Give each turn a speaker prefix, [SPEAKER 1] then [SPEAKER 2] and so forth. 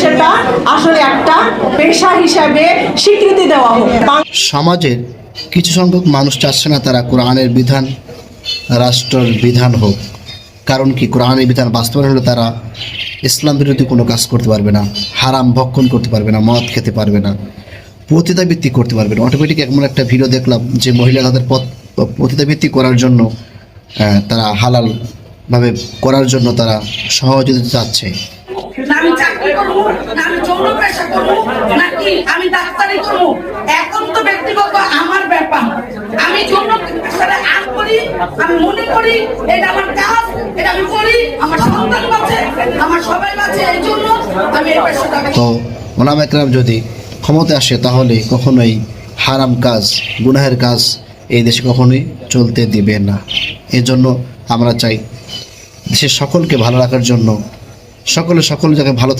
[SPEAKER 1] সেটা আসলে একটা পেশা হিসাবে স্বীকৃতি দেওয়া হোক।
[SPEAKER 2] সমাজের কিছু সংখ্যক মানুষ চাচ্ছে না তারা কোরআনের বিধান রাষ্ট্রের বিধান হোক। কারণ কি, কোরআনের বিধান বাস্তবায়ন হলে তারা ইসলাম বিরোধী কোনো কাজ করতে পারবে না, হারাম ভক্ষণ করতে পারবে না, মদ খেতে পারবে না, পতিতাবৃত্তি করতে পারবে না। অটোমেটিক এমন একটা ভিডিও দেখলাম যে মহিলা তাদের পতিতাবৃত্তি করার জন্য তারা হালালভাবে করার জন্য তারা সহযোগিতা চাচ্ছে।
[SPEAKER 3] আমি চাকরি করবো, আমি যৌন পেশা করবো, নাকি আমি ডাক্তারি করবো, এখন তো ব্যক্তিগত আমার ব্যাপার। আমি যৌন পেশাটা আগ করি, আমি মনে করি এটা আমার কাজ, এটা আমি করি, আমার সন্তান বাঁচে, আমার সবাই বাঁচে, এই জন্য আমি এই পেশাটা।
[SPEAKER 2] তো ওলামা একরাম যদি ক্ষমতা আসে তাহলে কখনোই হারাম কাজ, গুনাহের কাজ এই দেশে কখনোই চলতে দিবে না। এজন্য আমরা চাই দেশের সকলকে ভালো রাখার জন্য সকল জায়গায় ভালো